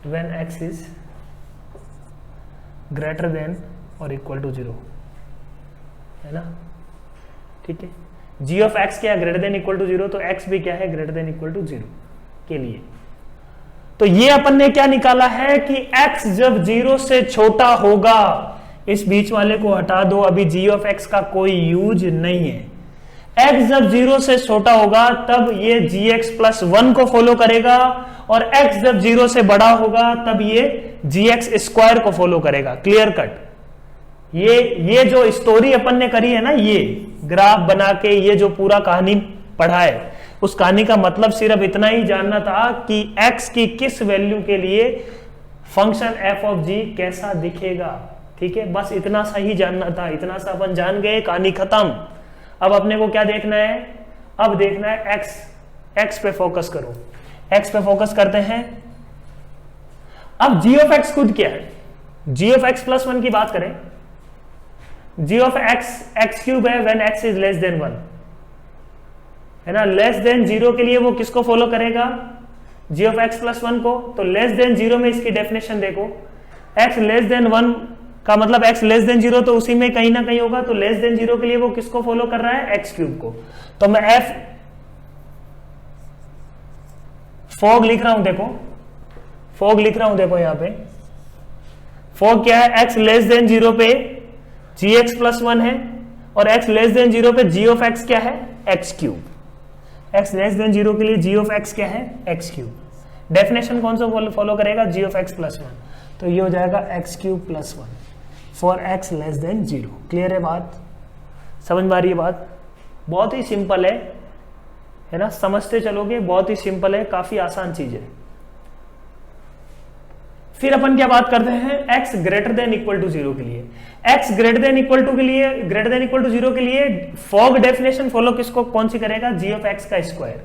Speaker 1: when x is greater than और इक्वल टू 0, है ना, ठीक है। g ऑफ x क्या है, ग्रेटर देन इक्वल टू 0, तो x भी क्या है, ग्रेटर देन इक्वल टू 0 के लिए। तो ये अपन ने क्या निकाला है कि x जब 0 से छोटा होगा, इस बीच वाले को हटा दो, अभी g ऑफ x का कोई यूज नहीं है। x जब 0 से छोटा होगा तब ये gx प्लस 1 को फॉलो करेगा, और x जब 0 से बड़ा होगा तब ये gx स्क्वायर को फॉलो करेगा। Clear cut. ये जो स्टोरी अपन ने करी है ना, ये ग्राफ बना के ये जो पूरा कहानी पढ़ा है, उस कहानी का मतलब सिर्फ इतना ही जानना था कि x की किस वैल्यू के लिए फंक्शन f ऑफ g कैसा दिखेगा, ठीक है। बस इतना सा ही जानना था, इतना सा अपन जान गए, कहानी खत्म। अब अपने को क्या देखना है, अब देखना है x पे फोकस करो, x पे फोकस करते हैं। अब g ऑफ x खुद क्या है, g ऑफ x प्लस 1 की बात करें, g ऑफ x क्यूब है when x is less than 1, है ना। लेस देन 0 के लिए वो किसको फॉलो करेगा, g ऑफ x प्लस 1 को। तो लेस देन 0 में इसकी डेफिनेशन देखो, x लेस देन 1 का मतलब x लेस देन 0, तो उसी में कहीं ना कहीं होगा। तो लेस देन 0 के लिए वो किसको फॉलो कर रहा है, x क्यूब को। तो मैं f फॉग लिख रहा हूं, देखो फॉग लिख रहा हूं, देखो यहां पे फॉग क्या है, x लेस देन 0 पे gx प्लस 1 है, और x लेस देन 0 पे g ऑफ x क्या है, x cube. x less than 0 के लिए g ऑफ x क्या है, x क्यूब। डेफिनेशन कौन सा फॉलो करेगा, g ऑफ x प्लस 1। तो ये हो जाएगा x cube plus 1 for x less than 0। Clear है बात, समझ में आ रही है बात। बहुत ही सिंपल है ना, समझते चलोगे, बहुत ही सिंपल है, काफी आसान चीज है। फिर अपन क्या बात करते हैं, x greater than equal to 0 के लिए। x greater than equal to 0 के लिए फॉग डेफिनेशन फॉलो किसको, कौन सी करेगा, g ऑफ x का स्क्वायर।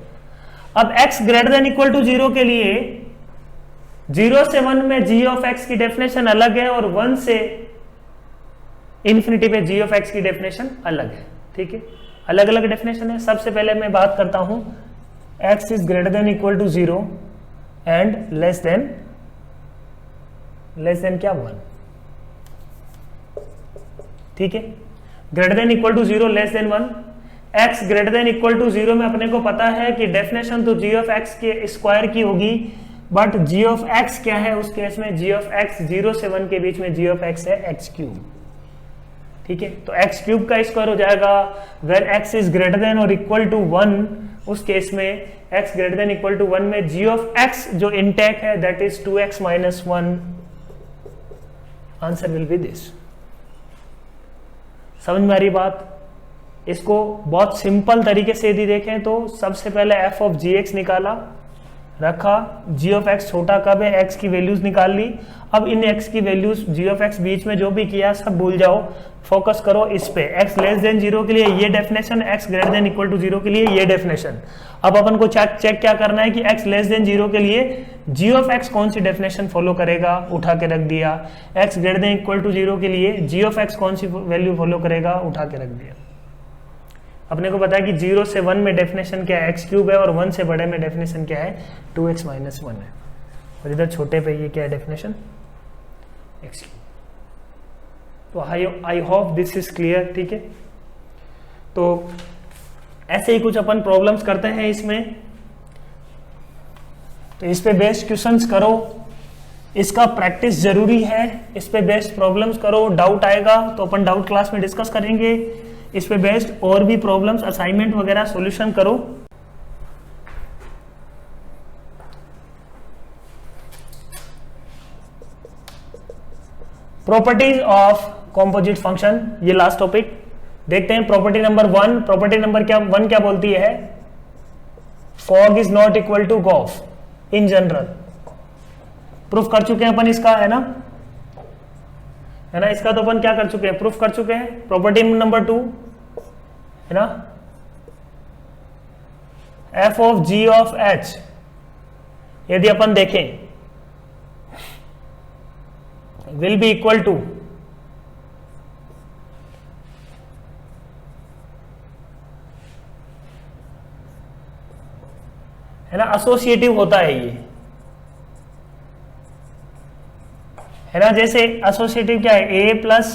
Speaker 1: अब x greater than equal to 0 के लिए 0 से 1 में g ऑफ x की डेफिनेशन अलग है, और 1 से इंफिनिटी पे g ऑफ x की डेफिनेशन अलग है, ठीक है, अलग अलग डेफिनेशन है। सबसे पहले मैं बात करता हूं x is greater than equal to 0 and less than क्या, 1, ठीक है। Greater than equal to 0 less than 1, x greater than equal to 0 में अपने को पता है कि डेफिनेशन तो g ऑफ x के स्क्वायर की होगी, बट g ऑफ x क्या है उस केस में, g ऑफ x 0 से 1 के बीच में g ऑफ x है x क्यूब, ठीक है। तो x क्यूब का स्क्वायर हो जाएगा when x is greater than और इक्वल टू 1, उस केस में x greater than equal to 1 में g ऑफ x जो इंटेक है that is 2x minus 1। Answer will be this. समझ में आ रही बात। इसको बहुत सिंपल तरीके से यदि देखें तो सबसे पहले f ऑफ gx निकाला, रखा, g ऑफ x छोटा कब है, x की वैल्यूज निकाल ली। अब इन x की वैल्यूज g ऑफ x बीच में जो भी किया सब भूल जाओ, फोकस करो इस पे। x लेस देन 0 के लिए ये definition, x greater than equal to 0 के लिए ये डेफिनेशन। अब अपन को चेक क्या करना है कि x लेस देन 0 के लिए g ऑफ x कौन सी डेफिनेशन फॉलो करेगा, उठा के रख दिया। x greater than equal to 0 के लिए g ऑफ x कौन सी वैल्यू फॉलो करेगा, उठा के रख दिया। अपने को पता है कि 0 से 1 में डेफिनेशन क्या है, x क्यूब है, और 1 से बड़े में डेफिनेशन क्या है, 2x माइनस 1 है, और इधर छोटे पे ये क्या है डेफिनेशन, x क्यूब। तो I hope this is clear, ठीक है। तो ऐसे ही कुछ अपन प्रॉब्लम्स करते हैं इसमें, तो इस पे बेस्ड क्वेश्चंस करो, इसका प्रैक्टिस जरूरी है, इस पे बेस्ड प्रॉब्लम्स करो, डाउट आएगा तो अपन डाउट क्लास में डिस्कस करेंगे, इस पे बेस्ड और भी प्रॉब्लम्स असाइनमेंट वगैरह सॉल्यूशन करो। प्रॉपर्टीज ऑफ कॉम्पोजिट फंक्शन, ये लास्ट टॉपिक देखते हैं। प्रॉपर्टी नंबर 1, प्रॉपर्टी नंबर क्या 1 क्या बोलती है? Fog is not equal to gof in general. Proof कर चुके हैं अपन इसका, है ना, इसका तो अपन क्या कर चुके हैं, प्रूफ कर चुके हैं। प्रॉपर्टी नंबर 2 है ना, f of ji of h यदि अपन देखें विल बी इक्वल टू है ना, एसोसिएटिव होता है ये, है ना। जैसे एसोसिएटिव क्या है, A plus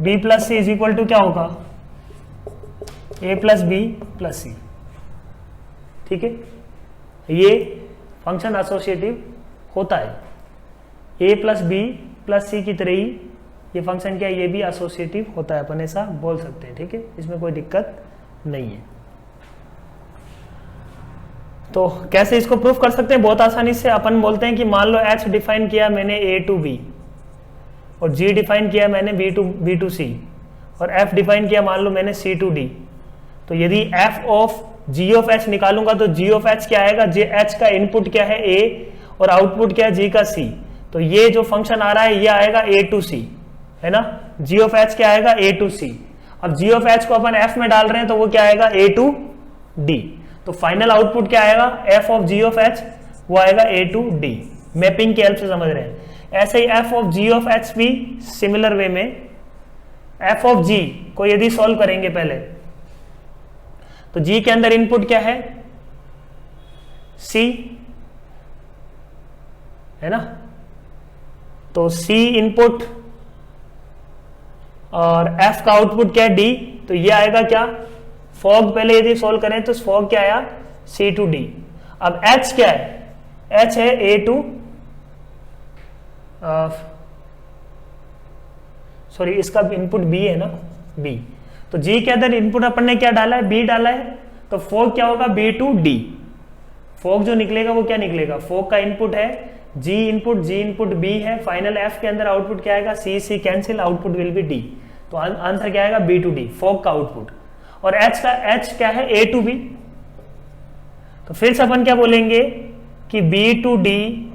Speaker 1: B plus C is equal to क्या होगा, A plus B plus C, ठीक है। ये फंक्शन एसोसिएटिव होता है, A plus B plus C की तरह ही ये फंक्शन क्या है, ये भी एसोसिएटिव होता है, अपन ऐसा बोल सकते हैं, ठीक है, इसमें कोई दिक्कत नहीं है। तो कैसे इसको प्रूफ कर सकते हैं, बहुत आसानी से। अपन बोलते हैं कि मान लो एच डिफाइन किया मैंने ए टू बी, और जी डिफाइन किया मैंने बी टू सी, और एफ डिफाइन किया मान लो मैंने सी टू डी। तो यदि f of ji of h निकालूंगा तो जी ऑफ एच क्या आएगा, जे एच का इनपुट क्या है ए और आउटपुट क्या है जी का सी, तो ये जो फंक्शन आ रहा है ये आएगा ए टू सी, है ना। जी ऑफ एच क्या आएगा, ए टू सी। अब जी ऑफ एच को अपन एफ में डाल रहे हैं तो वो क्या आएगा, ए टू डी। तो फाइनल आउटपुट क्या आएगा, F of ji of H वो आएगा ए टू डी। मैपिंग की हेल्प से समझ रहे हैं। ऐसे ही F of ji of H भी सिमिलर वे में, एफ ऑफ जी को यदि सॉल्व करेंगे पहले, तो जी के अंदर इनपुट क्या है, सी, है ना। तो सी इनपुट और एफ का आउटपुट क्या है, डी। तो ये आएगा क्या, फॉग पहले यदि सॉल्व करें तो फॉग क्या आया, सी टू डी। अब एच क्या है, एच है ए टू, सॉरी इसका इनपुट बी है ना, बी। तो जी के अंदर इनपुट अपन ने क्या डाला है, बी डाला है, तो फॉग क्या होगा, बी टू डी। फॉग जो निकलेगा वो क्या निकलेगा, फॉग का इनपुट है जी इनपुट बी है, फाइनल एफ के अंदर आउटपुट क्या आएगा, C cancel, output will be D. तो आंसर क्या आएगा, बी टू डी, फॉग का आउटपुट। और एच क्या है, ए टू बी। तो फिर से अपन क्या बोलेंगे कि बी टू डी,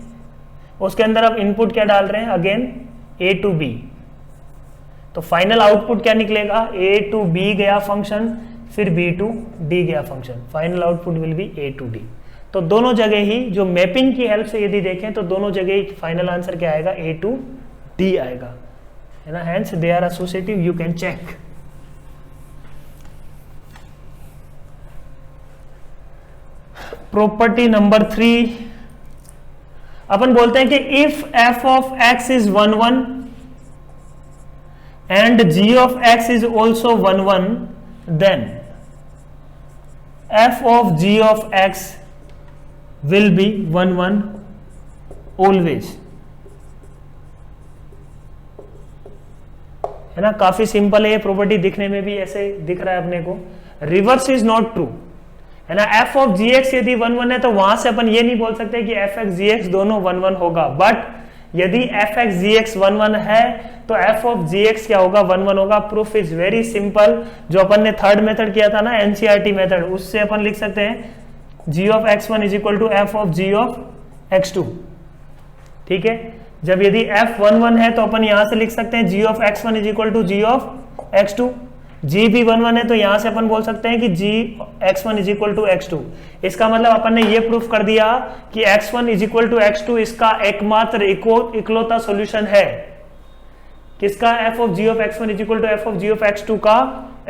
Speaker 1: उसके अंदर अब इनपुट क्या डाल रहे हैं, अगेन ए टू बी। तो फाइनल आउटपुट क्या निकलेगा, ए टू बी गया फंक्शन, फिर बी टू डी गया function, final output will be A to D. तो दोनों जगह ही जो मैपिंग की हेल्प से यदि देखें तो दोनों जगह ही फाइनल आंसर क्या आएगा, ए टू डी आएगा, है ना। Hence they are associative, you can check. Property number 3, अपन बोलते हैं कि if f of x is 1 1 and g of x is also 1 1, then f of ji of x will be 1 1 always, है ना। काफी सिंपल है ये प्रॉपर्टी, दिखने में भी ऐसे दिख रहा है अपने को। रिवर्स इज नॉट ट्रू, है ना। एफ ऑफ जी एक्स यदि 1 1 है तो वहां से अपन ये नहीं बोल सकते कि एफ एक्स जी एक्स दोनों 1 1 होगा, बट यदि एफ एक्स जी एक्स 1 1 है तो एफ ऑफ जी एक्स क्या होगा, 1 1 होगा। प्रूफ इज वेरी सिंपल, जो अपन ने थर्ड मेथड किया था ना, एनसीईआरटी मेथड, उससे अपन लिख सकते हैं g of x1 is equal to f of g of x2, ठीक है। जब यदि f 1 1 है तो अपन यहां से लिख सकते हैं g of x1 is equal to g of x2। g भी 1 1 है तो यहां से अपन बोल सकते हैं कि g x1 is equal to x2। इसका मतलब अपन ने ये प्रूफ कर दिया कि x1 is equal to x2 इसका एकमात्र इकलौता सॉल्यूशन है। किसका, f of g of x1 is equal to f of g of x2 का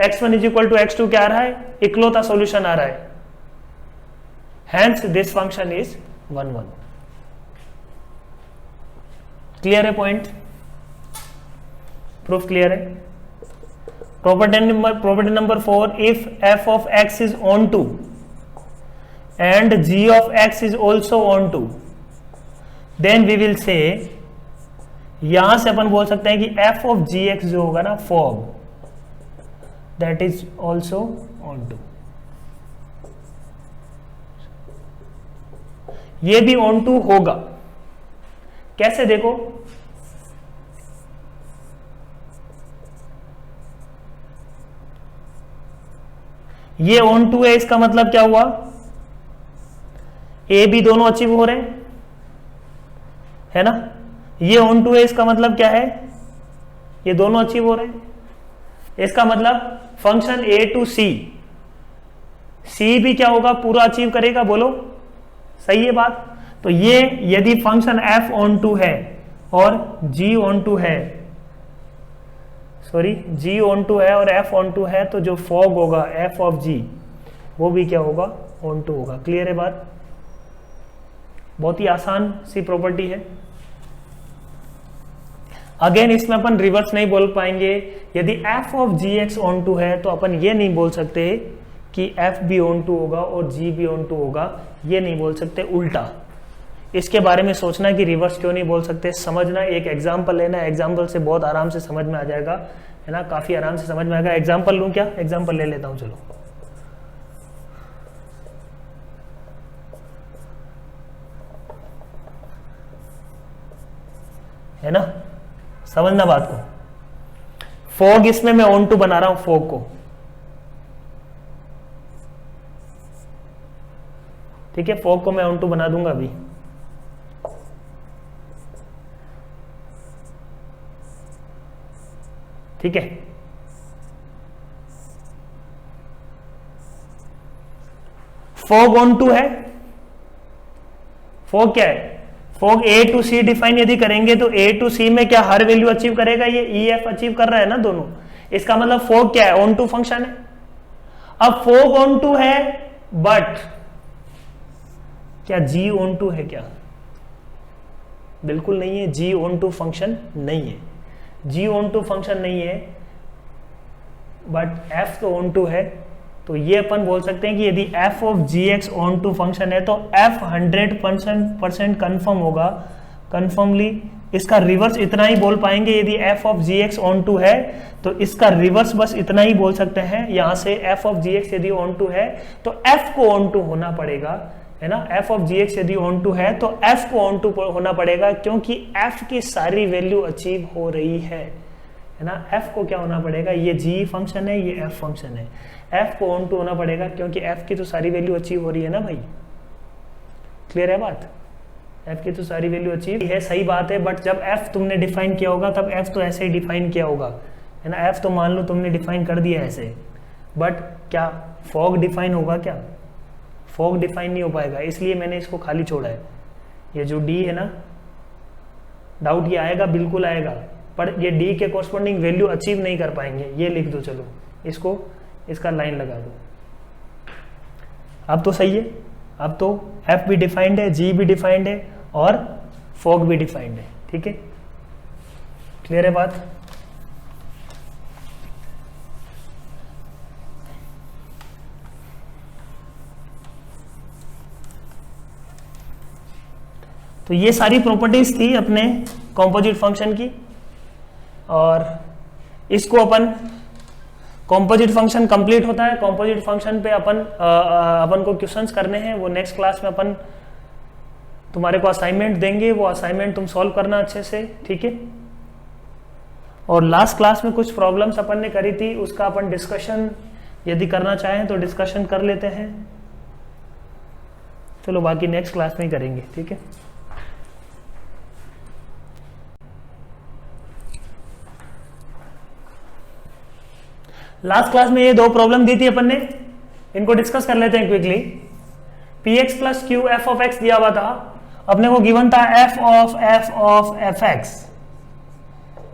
Speaker 1: x1 is equal to x2 क्या आ रहा है, इकलौता सॉल्यूशन आ रहा है। Hence this function is 1 1. Clear है पॉइंट, प्रूफ क्लियर है। property number 4, if f of x is onto and g of x is also onto, then we will say, यहां से अपन बोल सकते हैं कि f of gx जो होगा ना fog, that is also onto, ये भी onto होगा। कैसे देखो, ये onto है, इसका मतलब क्या हुआ, ए बी दोनों अचीव हो रहे हैं, है ना। ये onto है, इसका मतलब क्या है, ये दोनों अचीव हो रहे हैं। इसका मतलब फंक्शन ए टू सी, सी भी क्या होगा, पूरा अचीव करेगा, बोलो सही है बात। तो ये यदि फंक्शन एफ ऑन टू है और जी ऑन टू है, सॉरी जी ऑन टू है और एफ ऑन टू है, तो जो फॉग होगा एफ ऑफ जी वो भी क्या होगा, ऑन टू होगा। क्लियर है बात, बहुत ही आसान सी प्रॉपर्टी है। अगेन इसमें अपन रिवर्स नहीं बोल पाएंगे। यदि f of ji x onto है तो अपन ये नहीं बोल सकते कि एफ भी ऑन टू होगा और जी भी ऑन टू होगा, ये नहीं बोल सकते, उल्टा। इसके बारे में सोचना कि रिवर्स क्यों नहीं बोल सकते, समझना, एक एग्जाम्पल लेना, एग्जाम्पल से बहुत आराम से समझ में आ जाएगा, है ना, काफी आराम से समझ में आएगा। एग्जाम्पल लूं क्या, एग्जाम्पल ले लेता हूं, चलो। है ना, समझना बात को। फॉग, इसमें मैं ऑन टू बना रहा हूं फॉग को, ठीक है, फॉग को मैं ऑन टू बना दूंगा अभी। ठीक है, फॉग ऑन टू है। फॉग क्या है, fog A to C define यदि करेंगे तो ए टू सी में क्या हर वैल्यू अचीव करेगा, ये ई एफ अचीव कर रहा है ना दोनों। इसका मतलब फॉग क्या है, ऑन टू फंक्शन है। अब फॉग ऑन टू है, बट क्या जी ऑन टू है क्या, बिल्कुल नहीं है, जी ऑन टू फंक्शन नहीं है, जी ऑन टू फंक्शन नहीं है, बट एफ तो ऑन टू है। तो ये अपन बोल सकते हैं कि यदि f of ji x onto function है तो एफ 100% कन्फर्म होगा, कन्फर्मली। इसका रिवर्स इतना ही बोल पाएंगे, यदि f of ji x onto है तो इसका रिवर्स बस इतना ही बोल सकते हैं, यहां से एफ ऑफ जी एक्स यदि ऑन टू है तो एफ को ऑन टू होना पड़ेगा, है ना। एफ ऑफ जी एक्स यदि ऑन टू है तो एफ को ऑन टू होना पड़ेगा, क्योंकि एफ की सारी वैल्यू अचीव हो रही है ना। एफ को क्या होना पड़ेगा, ये जी फंक्शन है, ये एफ फंक्शन है, एफ को ऑन टू होना पड़ेगा, क्योंकि एफ की तो सारी वैल्यू अचीव हो रही है ना भाई। क्लियर है बात, एफ की तो सारी वैल्यू अचीव है, सही बात है। बट जब एफ तुमने डिफाइन किया होगा तब एफ तो ऐसे ही डिफाइन किया होगा, है ना। एफ तो मान लो तुमने डिफाइन कर दिया ऐसे, बट क्या फॉग डिफाइन होगा क्या, फॉग डिफाइन नहीं हो पाएगा, इसलिए मैंने इसको खाली छोड़ा है। ये जो डी है ना, डाउट ये आएगा, बिल्कुल आएगा, पर ये डी के कोरस्पॉन्डिंग वैल्यू अचीव नहीं कर पाएंगे, ये लिख दो, चलो इसको, इसका लाइन लगा दो। अब तो सही है, अब तो एफ भी डिफाइंड है, जी भी डिफाइंड है और फॉग भी डिफाइंड है, ठीक है। क्लियर है बात। तो ये सारी प्रॉपर्टीज थी अपने कॉम्पोजिट फंक्शन की, और इसको अपन कॉम्पोजिट फंक्शन कंप्लीट होता है। कॉम्पोजिट फंक्शन पे अपन को क्वेश्चंस करने हैं, वो नेक्स्ट क्लास में अपन तुम्हारे को असाइनमेंट देंगे, वो असाइनमेंट तुम सॉल्व करना अच्छे से, ठीक है। और लास्ट क्लास में कुछ प्रॉब्लम्स अपन ने करी थी, उसका अपन डिस्कशन यदि करना चाहें तो डिस्कशन कर लेते हैं। चलो बाकी नेक्स्ट क्लास में ही करेंगे, ठीक है। लास्ट क्लास में ये दो प्रॉब्लम दी थी अपन ने, इनको डिस्कस कर लेते हैं quickly. P x plus Q F of x दिया हुआ था, अपने को गिवन था एफ ऑफ एफ एक्स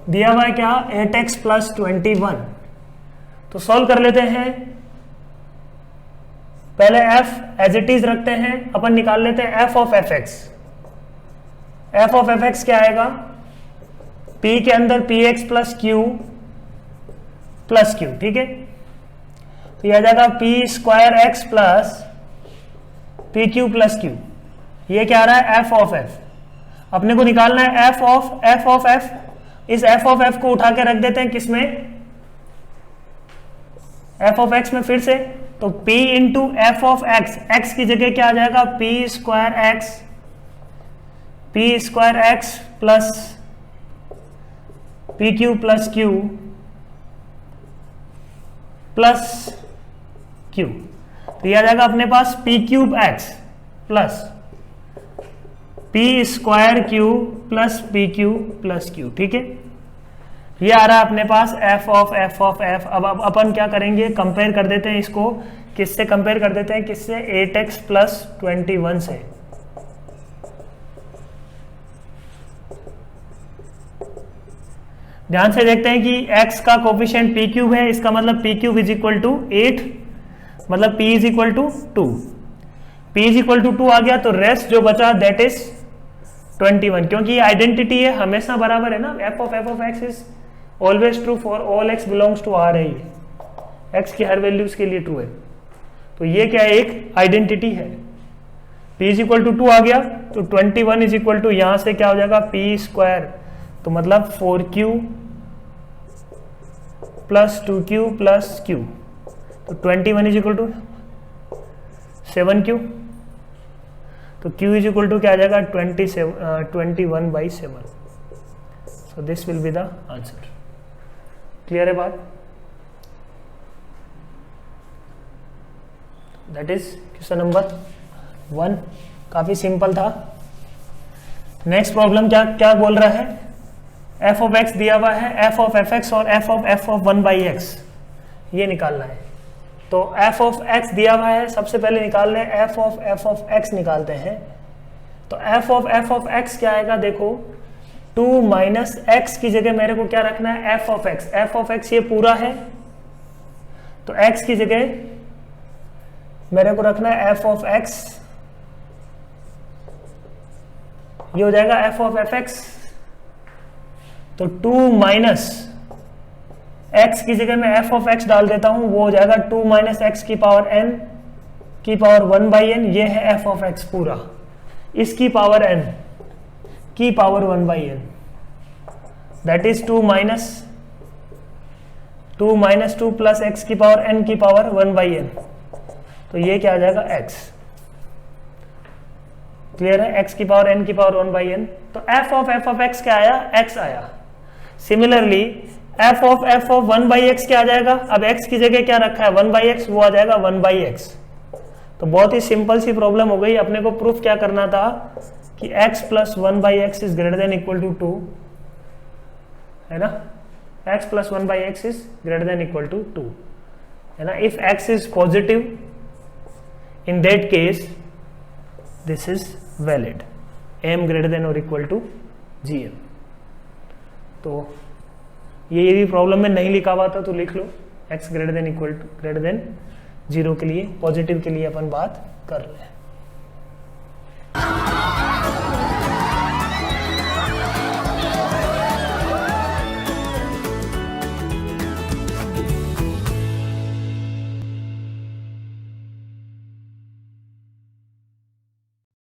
Speaker 1: दिया हुआ है क्या, 8x प्लस 21। तो सॉल्व कर लेते हैं, पहले f एज इट इज रखते हैं, अपन निकाल लेते हैं f of F x. F of F x क्या आएगा, p के अंदर px plus Q plus Q, ठीक है। तो ये आ जाएगा P square X plus P Q plus Q. ये क्या आ रहा है, एफ ऑफ एफ। अपने को निकालना है एफ ऑफ एफ। इस एफ ऑफ एफ को उठा के रख देते हैं किसमें, एफ ऑफ एक्स में फिर से। तो p into F of X, X की जगह क्या आ जाएगा, P square X plus P Q plus Q plus Q. तो ये आ जाएगा अपने पास P cube X plus P square Q plus P Q plus Q, ठीक है। ये आ रहा है अपने पास एफ ऑफ एफ। अब अपन क्या करेंगे, कंपेयर कर देते हैं इसको, किससे कंपेयर कर देते हैं, किससे, 8x प्लस 21 से। ध्यान से देखते हैं कि x का कोफिशिएंट पी क्यूब है, इसका मतलब p cube is equal to 8, मतलब p is equal to 2। p is equal to 2 आ गया, तो रेस्ट जो बचा दैट इज 21, क्योंकि ये आइडेंटिटी है, हमेशा बराबर है ना। F of x is always true for all x belongs to R है, ये x की हर वैल्यूज के लिए ट्रू है। तो ये क्या है, एक आइडेंटिटी है। p इज इक्वल टू 2 आ गया, तो 21 इज इक्वल टू यहां से क्या हो जाएगा, p स्क्वायर, तो मतलब 4q plus 2q plus q। तो 21 इज इक्वल टू 7q, तो q इज इक्वल टू क्या आ जाएगा, 21/7। So this will be the answer. Clear है बात? दैट इज क्वेश्चन नंबर 1, काफी सिंपल था। नेक्स्ट प्रॉब्लम क्या बोल रहा है, एफ ऑफ एक्स दिया हुआ है, एफ ऑफ एफ एक्स और एफ ऑफ 1/x ये निकालना है। तो एफ ऑफ एक्स दिया हुआ है, सबसे पहले निकाल रहे हैं एफ ऑफ एक्स निकालते हैं। तो एफ ऑफ एक्स क्या आएगा, देखो 2 माइनस एक्स की जगह मेरे को क्या रखना है, F of x. F of x ये पूरा है, तो एक्स की जगह मेरे को रखना है एफ ऑफ एक्स, ये हो जाएगा एफ ऑफ एफ एक्स। तो 2 माइनस एक्स की जगह मैं एफ ऑफ एक्स डाल देता हूं, वो हो जाएगा 2 माइनस एक्स की पावर n की पावर 1/n। ये है एफ ऑफ एक्स पूरा, इसकी पावर n की power 1/n, that is 2 minus 2 plus x की पावर n की पावर 1/n। तो ये क्या आ जाएगा, x। क्लियर है, x की पावर n की पावर 1/n। तो एफ ऑफ x क्या आया, x आया। सिमिलरली एफ ऑफ 1/x क्या आ जाएगा, अब x की जगह क्या रखा है 1/x, वो आ जाएगा 1/x। तो बहुत ही सिंपल सी प्रॉब्लम हो गई। अपने को प्रूफ क्या करना था कि x plus 1/x is greater than equal to 2, है ना। x plus 1/x is greater than equal to 2, है ना। If x is positive, in that case this is valid, m greater than or equal to gm। तो ये यदि प्रॉब्लम में नहीं लिखा हुआ था तो लिख लो, x ग्रेटर देन 0 के लिए, पॉजिटिव के लिए अपन बात कर रहे हैं।